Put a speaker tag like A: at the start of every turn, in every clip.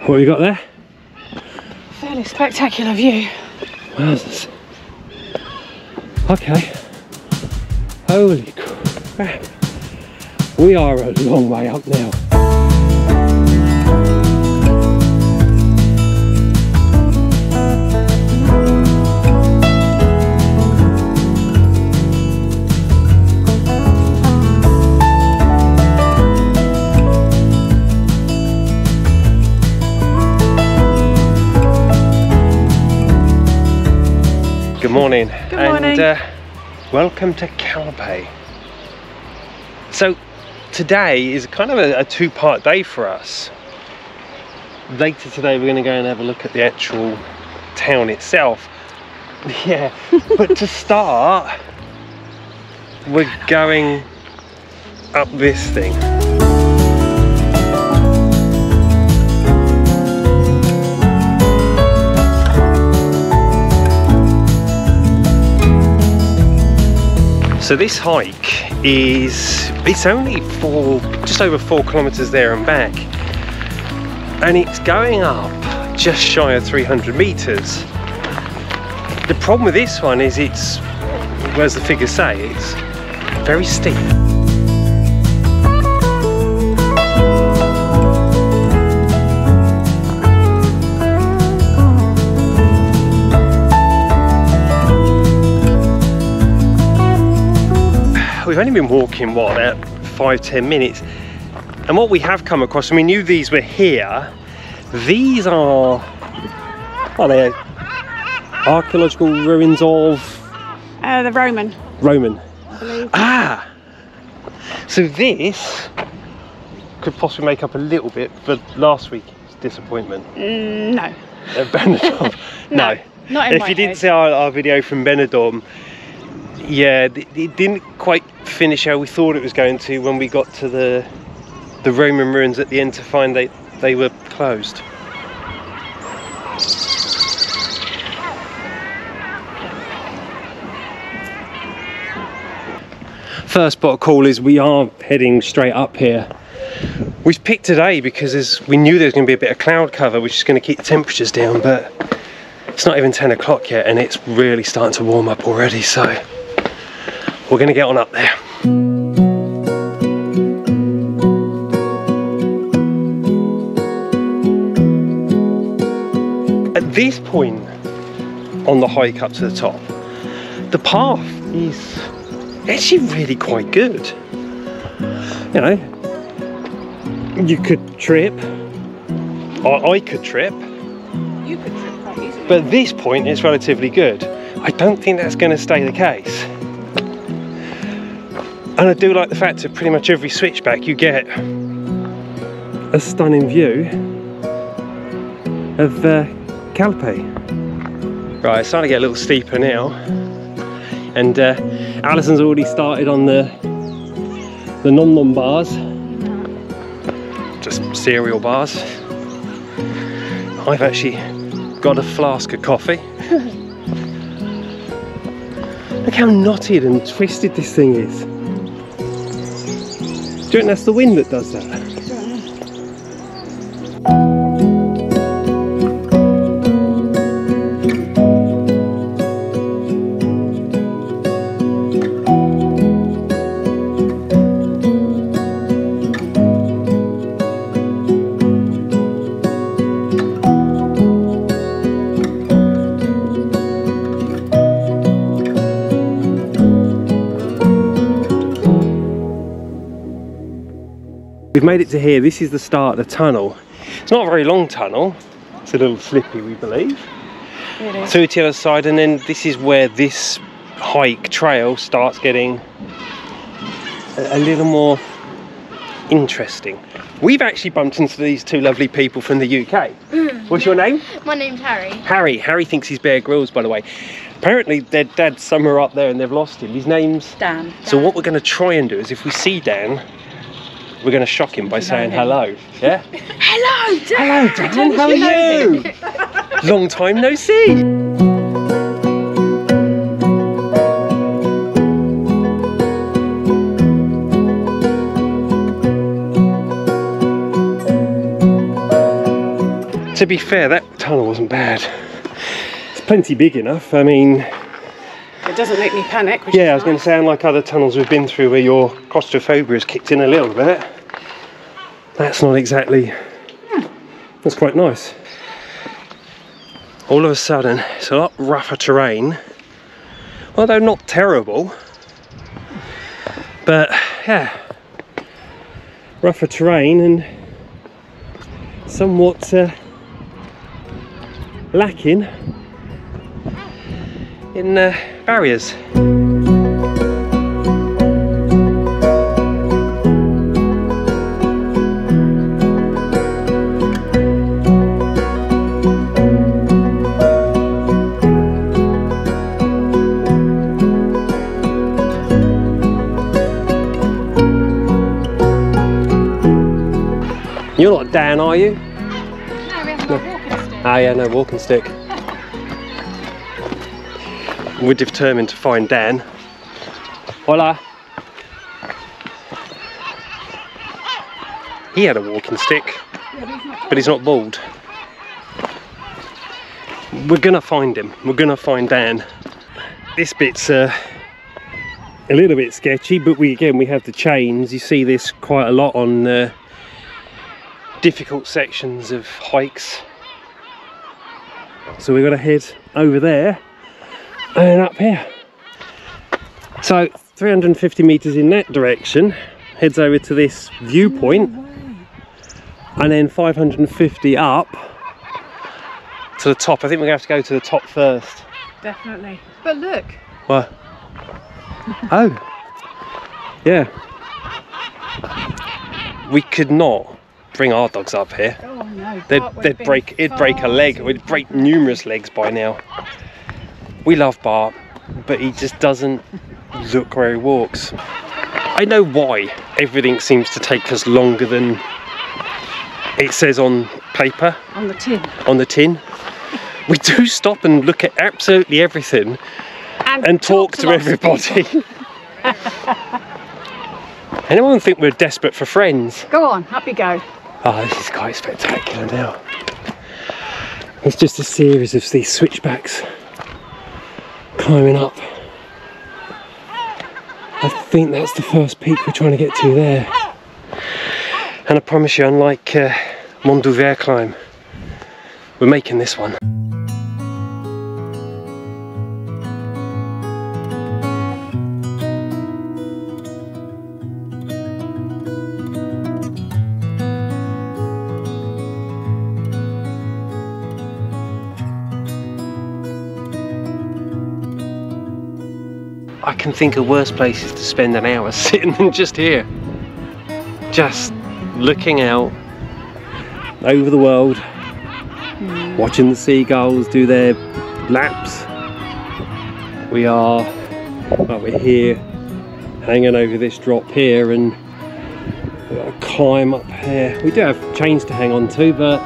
A: What have you got there?
B: Fairly spectacular view.
A: Wowzers. Okay. Holy crap. We are a long way up now. Good morning.
B: Good morning.
A: And welcome to Calpe. So today is kind of a two-part day for us. Later today we're going to go and have a look at the actual town itself. Yeah, but to start we're going up this thing. So this hike it's only just over 4 kilometers there and back, and it's going up just shy of 300 meters. The problem with this one is it's, well, as the figures say, it's very steep. We've only been walking, what, about 5-10 minutes, and what we have come across, and we knew these were here, these are they archaeological ruins of?
B: The Roman,
A: I
B: believe.
A: Ah! So this could possibly make up a little bit for last week's disappointment.
B: No.
A: At Benidorm. No.
B: Not in
A: If
B: my
A: you didn't
B: head.
A: see our video from Benidorm, yeah, it didn't quite finish how we thought it was going to when we got to the Roman ruins at the end to find they were closed. First spot of call is we are heading straight up here. We've picked today because we knew there was going to be a bit of cloud cover which is going to keep the temperatures down, but it's not even 10 o'clock yet and it's really starting to warm up already, so we're going to get on up there. At this point on the hike up to the top, the path is actually really quite good. You know, you could trip, or I could trip.
B: You could trip quite easily.
A: But at this point it's relatively good. I don't think that's going to stay the case. And I do like the fact that pretty much every switchback you get a stunning view of Calpe. Right, it's starting to get a little steeper now. And Alison's already started on the nom nom bars. Just cereal bars. I've actually got a flask of coffee. Look how knotted and twisted this thing is. Do you think that's the wind that does that? We've made it to here. This is the start of the tunnel. It's not a very long tunnel. It's a little slippy, we believe.
B: It is.
A: Through to the other side, and then this is where this hike trail starts getting a little more interesting. We've actually bumped into these two lovely people from the UK. What's your name?
C: My name's Harry.
A: Harry thinks he's Bear Grylls, by the way. Apparently their dad's somewhere up there and they've lost him. His name's
B: Dan.
A: So what we're going to try and do is, if we see Dan, we're going to shock him by saying hello. Yeah?
C: Hello, Dan.
A: Hello, Dan. How are you? Long time no see. To be fair, that tunnel wasn't bad. It's plenty big enough. I mean,
B: It doesn't make me panic. Which
A: yeah, I
B: is
A: was going to
B: nice.
A: say, unlike other tunnels we've been through where your claustrophobia has kicked in a little bit, that's not exactly, that's quite nice. All of a sudden, it's a lot rougher terrain, although not terrible, but yeah, rougher terrain and somewhat lacking in barriers. You're not Dan, are you?
C: No, we haven't got a walking stick.
A: Ah yeah, no, walking stick. We're determined to find Dan. Hola. He had a walking stick, but he's not bald. We're gonna find him. We're gonna find Dan. This bit's a little bit sketchy, but we have the chains. You see this quite a lot on difficult sections of hikes. So we've got to head over there and up here. So 350 meters in that direction heads over to this viewpoint, and then 550 up to the top. I think we're gonna have to go to the top first.
B: Definitely. But look.
A: What? Oh, yeah. We could not bring our dogs up here.
B: Oh no.
A: It'd break a leg. It would break numerous legs by now. We love Bart, but he just doesn't look where he walks. I know why everything seems to take us longer than it says on paper.
B: On the tin.
A: On the tin. We do stop and look at absolutely everything and talk to
B: lots of
A: everybody. Anyone think we're desperate for friends?
B: Go on, up you go.
A: Oh, this is quite spectacular now. It's just a series of these switchbacks climbing up. I think that's the first peak we're trying to get to there. And I promise you, unlike Mont d'Ouvert climb, we're making this one. I can think of worse places to spend an hour sitting than just here. Just looking out over the world, watching the seagulls do their laps. We're here hanging over this drop here, and we've got to climb up here. We do have chains to hang on to, but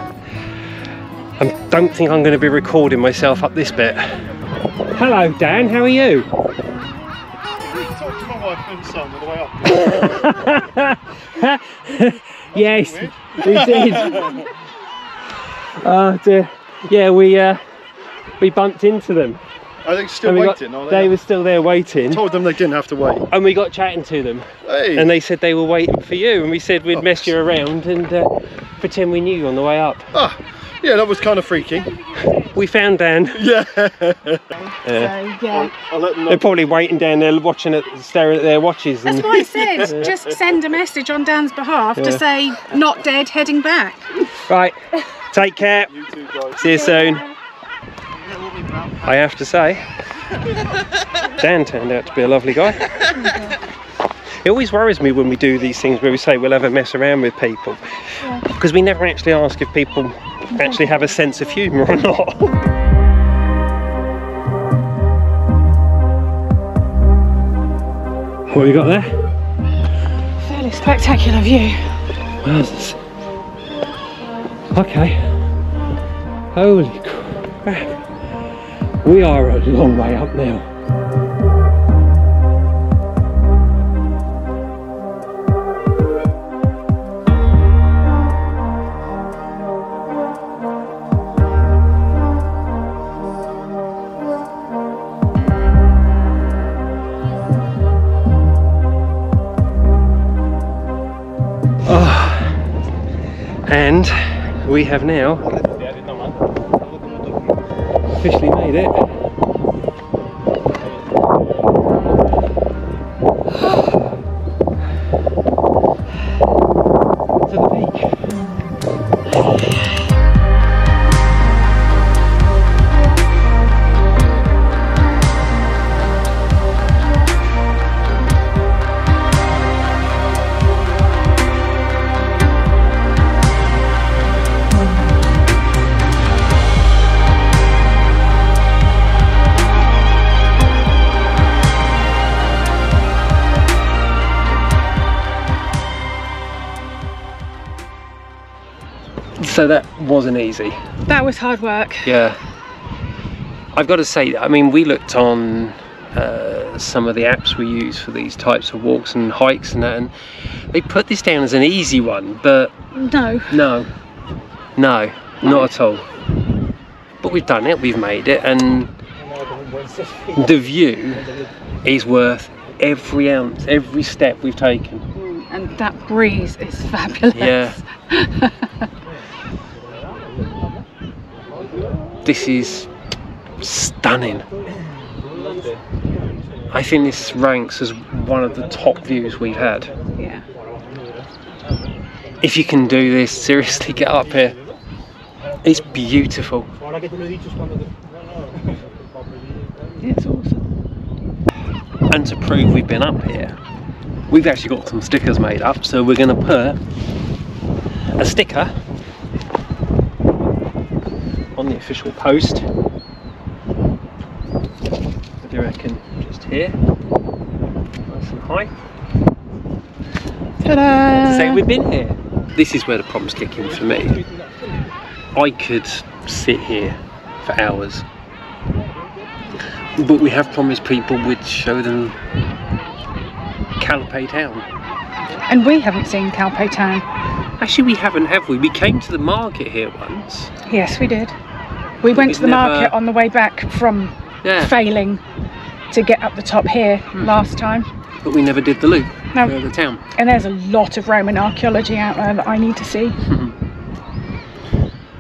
A: I don't think I'm going to be recording myself up this bit. Hello Dan, how are you? Yes, we did. Oh dear. Yeah, we bumped into them.
D: Are they still waiting?
A: They were still there waiting.
D: Told them they didn't have to wait.
A: And we got chatting to them.
D: Hey.
A: And they said they were waiting for you, and we said we'd mess you around and pretend we knew you on the way up.
D: Ah, yeah, that was kind of freaky.
A: We found Dan.
D: Yeah.
B: So yeah.
D: I'll let them know.
A: They're probably waiting down there, watching it, staring at their watches.
B: That's
A: And
B: what I said. Just send a message on Dan's behalf to say not dead, heading back.
A: right, take care.
D: You too, guys.
A: See you soon. I have to say, Dan turned out to be a lovely guy. It always worries me when we do these things where we say we'll have a mess around with people, because we never actually ask if people actually have a sense of humour or not. What have you got there?
B: Fairly spectacular view.
A: Wowzers. Okay. Holy crap. We are a long way up now. we have now officially made it to the peak. So that wasn't easy.
B: That was hard work.
A: Yeah. I've got to say, I mean, we looked on some of the apps we use for these types of walks and hikes and that, and they put this down as an easy one, but
B: No.
A: no, not at all. But we've done it, we've made it, and the view is worth every ounce, every step we've taken.
B: And that breeze is fabulous.
A: Yeah. This is stunning. I think this ranks as one of the top views we've had.
B: Yeah.
A: If you can do this, seriously get up here. It's beautiful.
B: It's awesome.
A: And to prove we've been up here, we've actually got some stickers made up, so we're going to put a sticker on the official post. What do you reckon? Just here, nice and high.
B: Ta-da!
A: Say we've been here. This is where the problems kick in for me. I could sit here for hours, but we have promised people we'd show them Calpe Town.
B: And we haven't seen Calpe Town.
A: Actually, we haven't, have we? We came to the market here once.
B: Yes, we did. We went
A: we've
B: to the
A: never-
B: market on the way back from
A: Yeah.
B: failing to get up the top here last time.
A: But we never did the loop
B: No.
A: of the town.
B: And there's a lot of Roman archaeology out there that I need to see.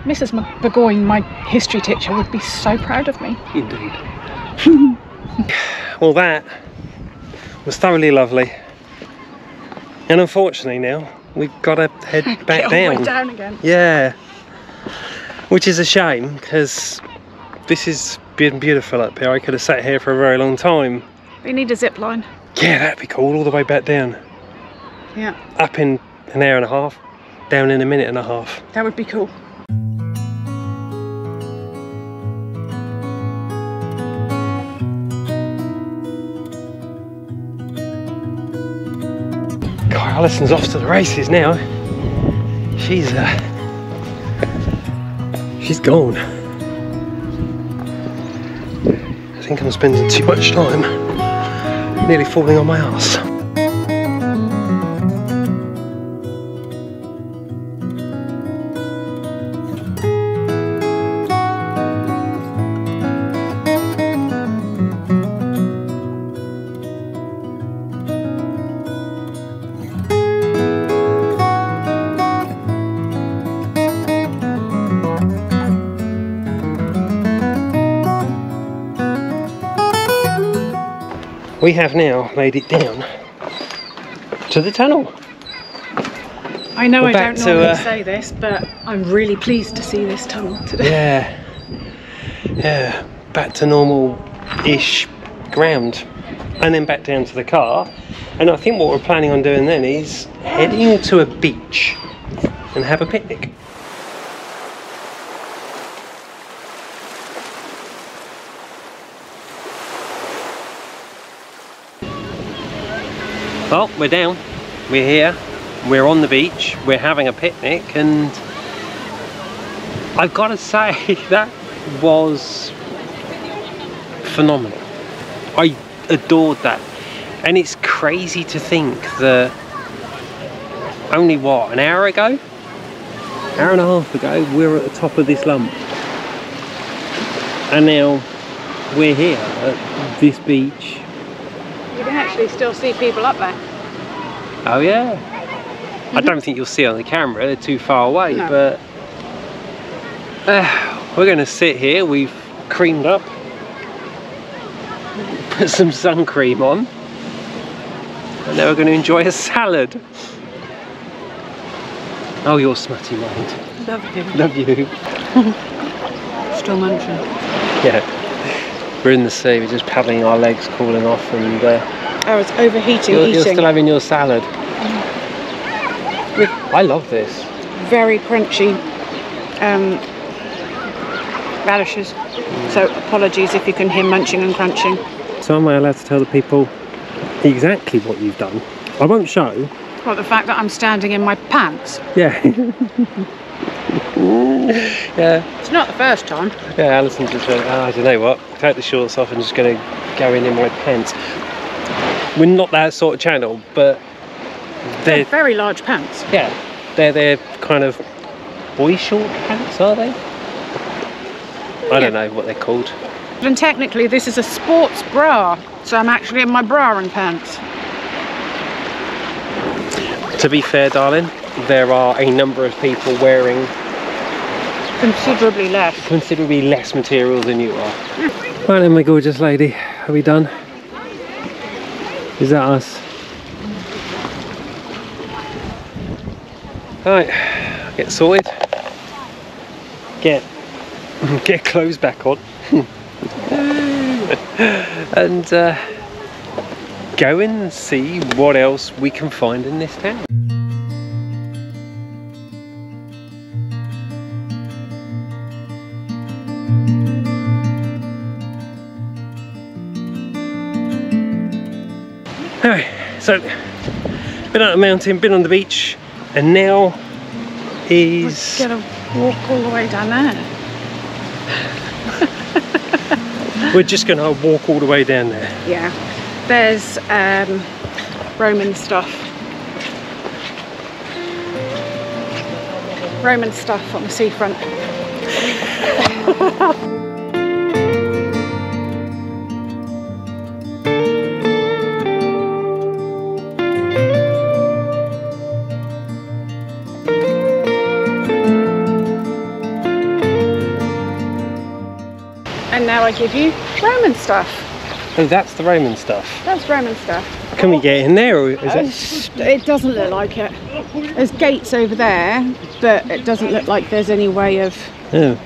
B: Mrs. Burgoyne, my history teacher, would be so proud of me.
A: Indeed. Well, that was thoroughly lovely. And unfortunately now, we've got to head back
B: Get all the way
A: down.
B: down again.
A: Yeah. Which is a shame, because this has been beautiful up here. I could have sat here for a very long time.
B: We need a zip line.
A: Yeah, that'd be cool, all the way back down.
B: Yeah,
A: Up in an hour and a half, down in a minute and a half.
B: that would be cool.
A: God, Alison's off to the races now. She's gone. I think I'm spending too much time nearly falling on my arse. We have now made it down to the tunnel.
B: I know
A: We're
B: I
A: back
B: don't
A: to,
B: normally say this, but I'm really pleased to see this tunnel today.
A: Yeah, back to normal-ish ground, and then back down to the car. And I think what we're planning on doing then is heading to a beach and have a picnic. Well, we're down, we're here, we're on the beach, we're having a picnic, and I've got to say that was phenomenal. I adored that, and it's crazy to think that only what, an hour ago? Hour and a half ago we were at the top of this lump, and now we're here at this beach.
B: You can actually still see people up there.
A: Oh yeah. I don't think you'll see it on the camera, they're too far away,
B: No.
A: but We're going to sit here. We've creamed up, put some sun cream on, and now we're going to enjoy a salad. Oh, your smutty mind.
B: Love you.
A: Love you.
B: Still munching.
A: Yeah. We're in the sea, we're just paddling our legs, cooling off, and
B: I was overheating
A: you're
B: eating.
A: still having your salad. I love this.
B: Very crunchy radishes. So apologies if you can hear munching and crunching.
A: So am I allowed to tell the people exactly what you've done? I won't show.
B: Well, the fact that I'm standing in my pants.
A: Yeah. Yeah.
B: It's not the first time.
A: Yeah, Alison just went, oh, I don't know what, take the shorts off and just going to go in my pants. We're not that sort of channel, but
B: They're very large pants.
A: yeah, they're kind of boy short pants, are they? I don't know what they're called.
B: And technically this is a sports bra, so I'm actually in my bra and pants.
A: To be fair, darling, there are a number of people wearing
B: Considerably less.
A: considerably less material than you are. Right then, my gorgeous lady, are we done? Is that us? Right, get sorted, get clothes back on, and go and see what else we can find in this town. Anyway, so been up the mountain, been on the beach, and now is
B: We're gonna walk all the way down there.
A: we're just gonna walk all the way down there.
B: Yeah. There's Roman stuff. Roman stuff on the seafront. And now I give you Roman stuff.
A: Oh, that's the Roman stuff.
B: That's Roman stuff.
A: Can we get in there, or is it?
B: It doesn't look like it. There's gates over there, but it doesn't look like there's any way of...
A: Oh.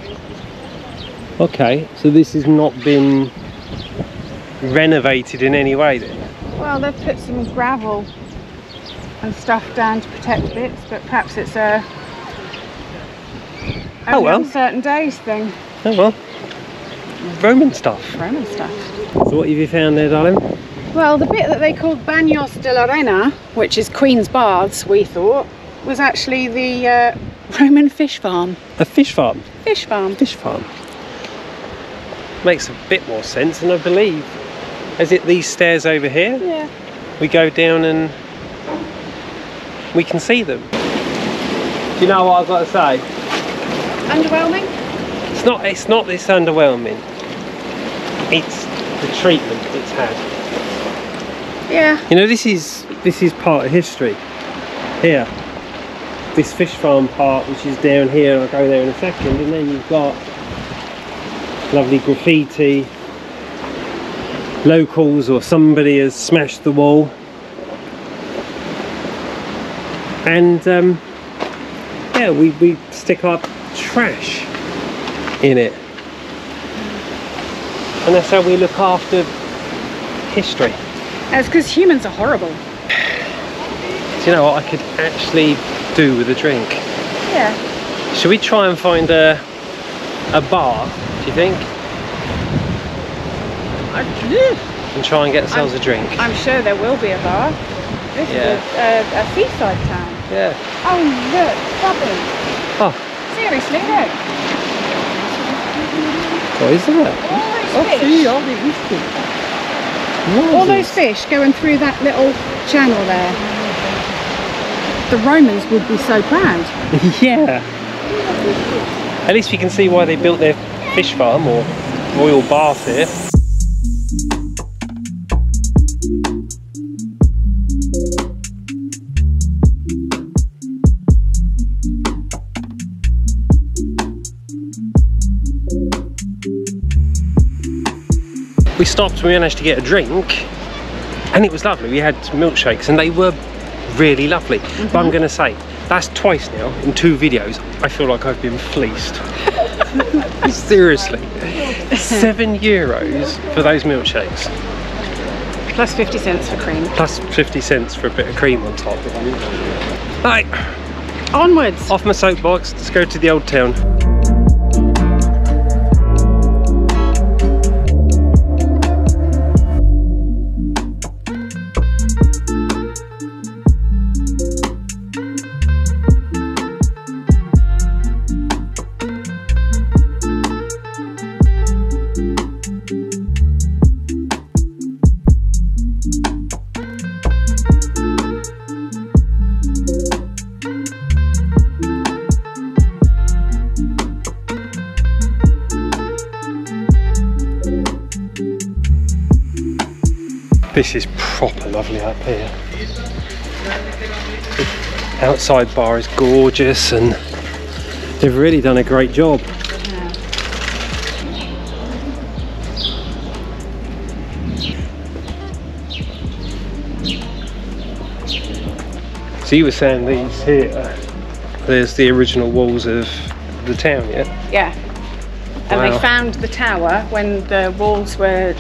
A: Okay, so this has not been renovated in any way then?
B: Well, they've put some gravel and stuff down to protect bits, but perhaps it's a
A: Oh, well.
B: on certain days thing.
A: Oh well. Roman stuff.
B: Roman stuff.
A: So what have you found there, darling?
B: Well, the bit that they called Baños de la Reina, which is Queen's Baths, we thought, was actually the Roman fish farm.
A: A fish farm.
B: Fish farm.
A: Fish farm. Makes a bit more sense, and I believe, is it these stairs over here?
B: Yeah.
A: We go down and we can see them. Do you know what I've got to say?
B: Underwhelming?
A: It's not this underwhelming. It's the treatment it's had.
B: Yeah.
A: You know, this is part of history. Here, this fish farm part, which is down here, and I'll go there in a second, and then you've got lovely graffiti, locals or somebody has smashed the wall, and yeah, we stick our trash in it, and that's how we look after history.
B: That's because humans are horrible.
A: Do you know what I could actually do with a drink?
B: Yeah.
A: Should we try and find a bar, do you think? And try and get ourselves a drink?
B: I'm sure there will be a bar. This
A: Yeah.
B: is a seaside town.
A: Yeah.
B: Oh look, Bobby.
A: Oh,
B: Seriously, look.
A: what is that?
B: All those fish going through that little channel there. The Romans would be so proud.
A: Yeah. At least we can see why they built their fish farm or royal bath here. we stopped, we managed to get a drink, and it was lovely. We had milkshakes and they were really lovely. But I'm gonna say, that's twice now in 2 videos. I feel like I've been fleeced. Seriously. €7 for those milkshakes.
B: Plus 50 cents for cream.
A: Plus 50 cents for a bit of cream on top. Right,
B: Onwards.
A: off my soapbox, let's go to the old town. This is proper lovely up here. The outside bar is gorgeous and they've really done a great job.
B: Yeah.
A: So you were saying these here, there's the original walls of the town, yeah?
B: Yeah. And
A: Wow.
B: they found the tower when the walls were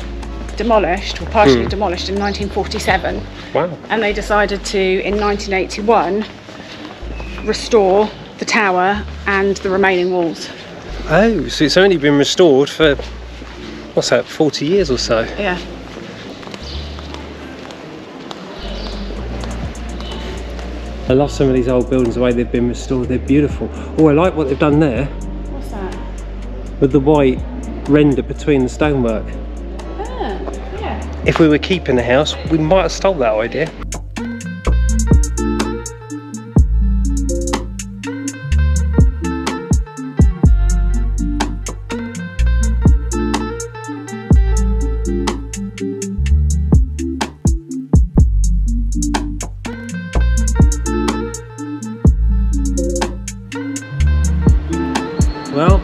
B: demolished, or partially demolished, in 1947.
A: Wow.
B: And they decided to, in 1981, restore the tower and the remaining walls.
A: Oh, so it's only been restored for, what's that, 40 years or so?
B: Yeah.
A: I love some of these old buildings, the way they've been restored, they're beautiful. Oh, I like what they've done there
B: What's that?
A: with the white render between the stonework.
B: Ah, yeah.
A: If we were keeping the house, we might have stole that idea. Well,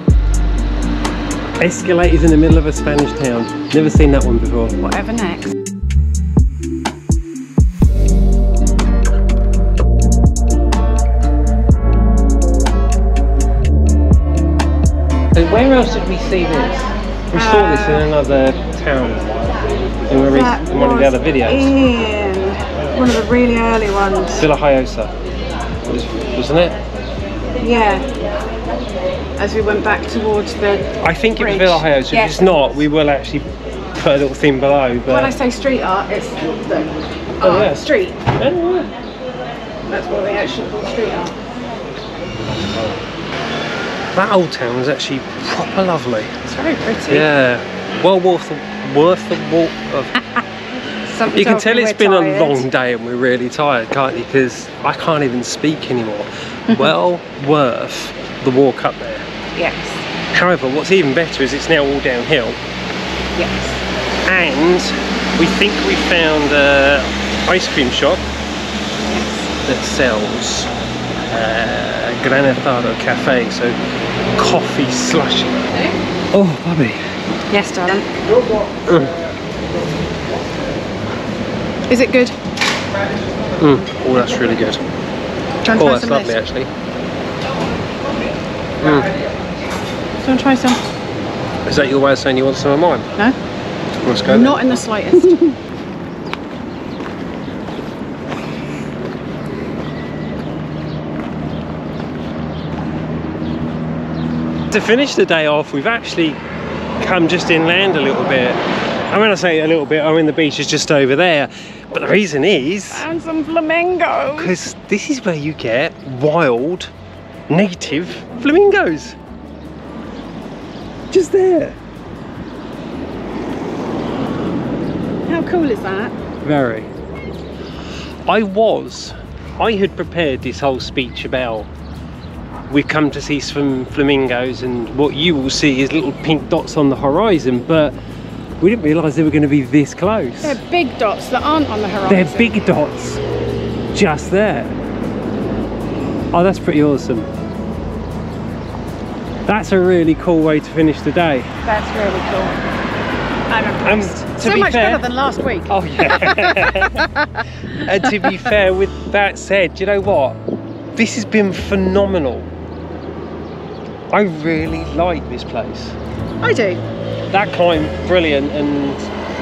A: escalators in the middle of a Spanish town. Never seen that one before.
B: Whatever next.
A: So where else did we see this? We saw this in another town in one of the other videos.
B: In one of the really early ones.
A: Villa Hyosa, wasn't it?
B: Yeah. As we went back towards the
A: I think it was
B: bridge.
A: Villa Hyosa.
B: Yes.
A: If it's not, we will actually put a little thing below. But
B: When I say street art, it's the
A: Oh, yeah.
B: street.
A: Yeah.
B: That's what they actually call street art.
A: That old town was actually proper lovely.
B: It's very pretty.
A: Yeah, well worth the walk of.
B: Something
A: You can
B: tells
A: tell
B: me
A: it's
B: we're
A: been
B: tired.
A: a long day and we're really tired, can't you? Because I can't even speak anymore. Well worth the walk up there.
B: Yes.
A: However, what's even better is it's now all downhill,
B: Yes.
A: and we think we found an ice cream shop that sells Granizado Cafe, so coffee slushy. Oh, Bobby.
B: Yes, darling. Is it good?
A: Oh, that's really good.
B: Do you want
A: Oh,
B: to try
A: that's
B: some
A: lovely
B: of this?
A: actually.
B: Do you want to try some?
A: Is that your way of saying you want some of mine?
B: No?
A: Let's go then.
B: Not in the slightest.
A: To finish the day off, we've actually come just inland a little bit. And when I say a little bit, I mean the beach is just over there. But the reason is
B: And some flamingos.
A: because this is where you get wild, native flamingos. Just there.
B: How cool is that?
A: Very. I had prepared this whole speech about we've come to see some flamingos and what you will see is little pink dots on the horizon, but we didn't realise they were going to be this close.
B: They're big dots that aren't on the horizon.
A: They're big dots just there. Oh, that's pretty awesome. That's a really cool way to finish the day.
B: That's really cool. I'm impressed.
A: to
B: So
A: be
B: much
A: fair,
B: better than last week.
A: oh yeah. And to be fair, with that said, you know what? This has been phenomenal. I really like this place.
B: I do.
A: That climb, brilliant, and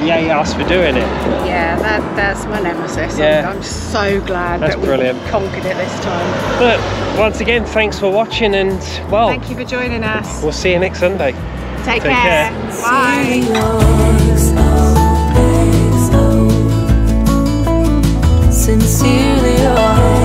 A: yay us for doing it.
B: Yeah, that's my nemesis.
A: Yeah.
B: I'm so glad
A: That's
B: that we
A: brilliant.
B: conquered it this time.
A: But once again, thanks for watching, and well,
B: Thank you for joining us.
A: we'll see you next Sunday.
B: Take
A: Take
B: care.
A: care.
B: Bye.
E: Sincerely yours.